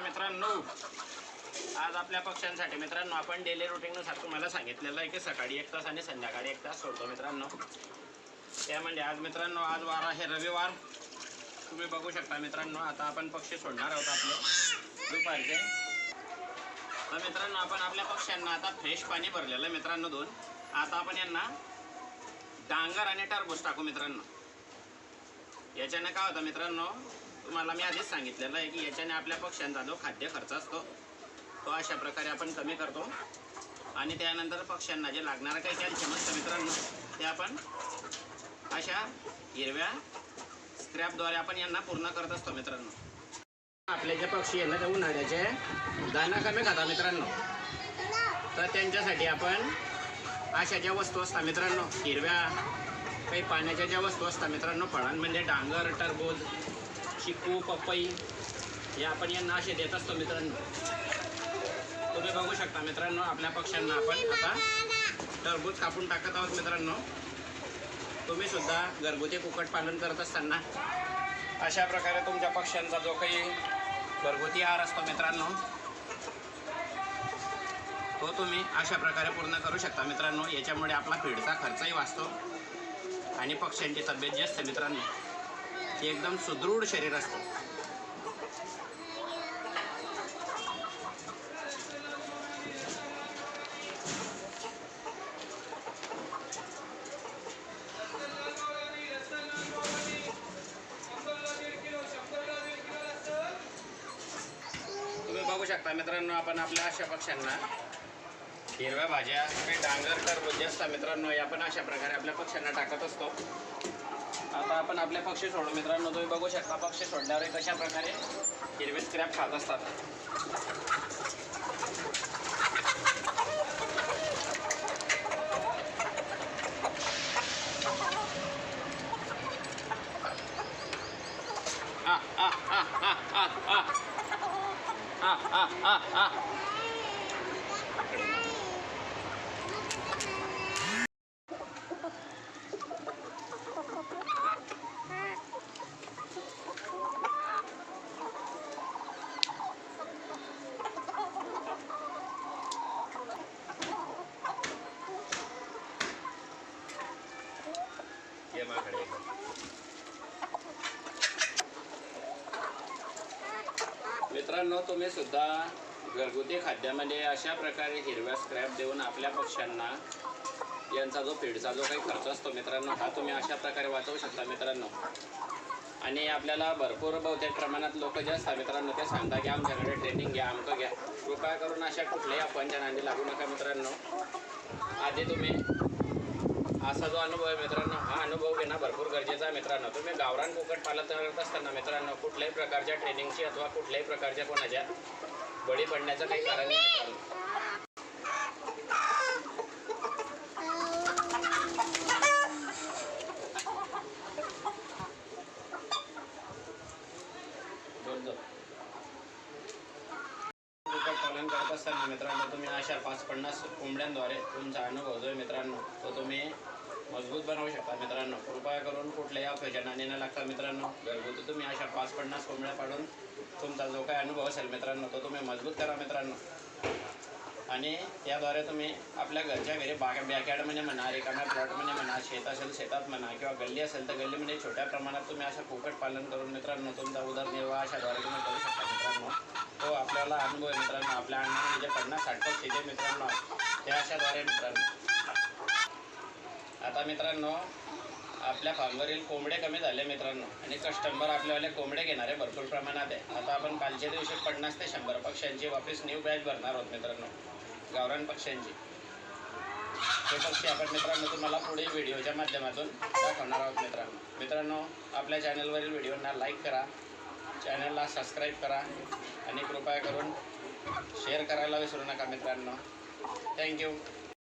मित्रांनो, आज आपल्या पक्ष्यांसाठी मित्रांनो आपण डेली रुटीननुसार तुम्हाला सांगितलेलं आहे की सकाळी 1 तास आणि संध्याकाळी 1 तास सोडतो मित्रांनो. त्या म्हणजे आज मित्रांनो, आज वार आहे रविवार. तुम्ही बघू शकता मित्रांनो, आता आपण पक्षी सोडणार आहोत आपले दुपारचे. तर मित्रांनो, आपण आपल्या पक्ष्यांना आता फ्रेश पाणी भरलेलं आहे मित्रांनो 2. आता आपण यांना डांगर आणि टरबूज टाकू मित्रांनो. याच्याने काय होतं मित्रांनो, तुम्हाला मी आधीच सांगितलेलं आहे की याच्याने आपल्या पक्ष्यांचा जो खाद्य खर्च असतो तो अशा प्रकारे आपण कमी करतो. आणि त्यानंतर पक्ष्यांना जे लागणारं काही कॅल्शियम असतं मित्रांनो, ते आपण अशा हिरव्या स्क्रॅपद्वारे आपण यांना पूर्ण करत असतो मित्रांनो. आपले जे पक्षी आहेत ना, ते उन्हाळ्याचे दाणा कमी खाता मित्रांनो, तर त्यांच्यासाठी आपण अशा ज्या वस्तू असतात मित्रांनो, हिरव्या काही पाण्याच्या ज्या वस्तू असतात मित्रांनो, फळांमध्ये डांगर, टरबूज, चिकू, पपई हे आपण यांना असे देत असतो मित्रांनो. तुम्ही बघू शकता मित्रांनो, आपल्या पक्ष्यांना आपण आता टरबूज कापून टाकत आहोत मित्रांनो. तुम्ही सुद्धा घरगुती कुक्कुटपालन करत असताना अशा प्रकारे तुमच्या पक्ष्यांचा जो काही घरगुती आहार असतो मित्रांनो, तो तुम्ही अशा प्रकारे पूर्ण करू शकता मित्रांनो. याच्यामुळे आपला फीडचा खर्चही वाचतो आणि पक्ष्यांची तब्येत जी असते मित्रांनो, ती एकदम सुदृढ शरीर असतं. तुम्ही बघू शकता मित्रांनो, आपण आपल्या अशा पक्ष्यांना हिरव्या भाज्या, काही डांगर, टरबूज जे असतात मित्रांनो, या आपण अशा प्रकारे आपल्या पक्ष्यांना टाकत असतो. आता आपण आपले पक्षी सोडू मित्रांनो. तुम्ही बघू शकता पक्षी सोडल्यावर कशा प्रकारे हिरवे स्क्रॅप खात असतात. मित्रांनो, तुम्ही सुद्धा घरगुती खाद्यामध्ये अशा प्रकारे हिरव्या स्क्रॅप देऊन आपल्या पक्ष्यांना यांचा जो फीडचा जो काही खर्च असतो मित्रांनो, हा तुम्ही अशा प्रकारे वाचवू शकता मित्रांनो. आणि आपल्याला भरपूर बहुतेक प्रमाणात लोक जे असतात मित्रांनो, ते सांगता की आमच्याकडे ट्रेनिंग घ्या, आमकं घ्या. कृपया करून अशा कुठल्याही अपवांच्या नादी लागू नका मित्रांनो. आधी तुम्ही असा जो अनुभव आहे मित्रांनो, हा अनुभव घेणं भरपूर गरजेचा आहे मित्रांनो. तुम्ही गावरान कुक्कुट पालन करत असताना मित्रांनो, कुठल्याही प्रकारच्या ट्रेनिंगची अथवा कुठल्याही प्रकारच्या कोणाच्या बळी पडण्याचं काही कारण नाही मित्रांनो. पालन करत असताना मित्रांनो, तुम्ही अशा 5-50 कोंबड्यांद्वारे तुमचा अनुभव जो आहे मित्रांनो, तो तुम्ही मजबूत बनवू शकता मित्रांनो. कृपया करून कुठल्याही अफवेच्या नादी न लागता मित्रांनो, घरगुती तुम्ही अशा 5-50 कोंबड्या पाडून तुमचा जो काही अनुभव असेल मित्रांनो, तो तुम्ही मजबूत करा मित्रांनो. आणि त्याद्वारे तुम्ही आपल्या घरच्या घरी बॅकयार्डमध्ये म्हणा, रिकाम्या प्लॉटमध्ये म्हणा, शेत असेल शेतात म्हणा, किंवा गल्ली असेल तर गल्लीमध्ये छोट्या प्रमाणात तुम्ही असं कुक्कुटपालन करून मित्रांनो तुमचा उदरनिर्वाह अशाद्वारे तुम्ही करू शकता मित्रांनो. तो आपल्याला अनुभव आहे मित्रांनो. आपल्या अंगाने जे 50-60 पक्षी जे मित्रांनो ते अशाद्वारे मित्रांनो. आता मित्रांनो, आपल्या फार्मवरील कोंबडे कमी झाले मित्रांनो, आणि कस्टमर आपल्यावाले कोंबडे घेणारे भरपूर प्रमाणात आहे. आता आपण कालच्या दिवशी 50 ते 100 पक्ष्यांची वापस न्यू बॅच भरणार आहोत मित्रांनो, गावरान पक्ष्यांची. ते पक्षी आपण मित्रांनो तुम्हाला पुढील व्हिडिओच्या माध्यमातून दाखवणार आहोत मित्रांनो. आपल्या चॅनलवरील व्हिडिओंना लाईक करा, चॅनलला सबस्क्राईब करा आणि कृपया करून शेअर करायला विसरू नका मित्रांनो. थँक्यू.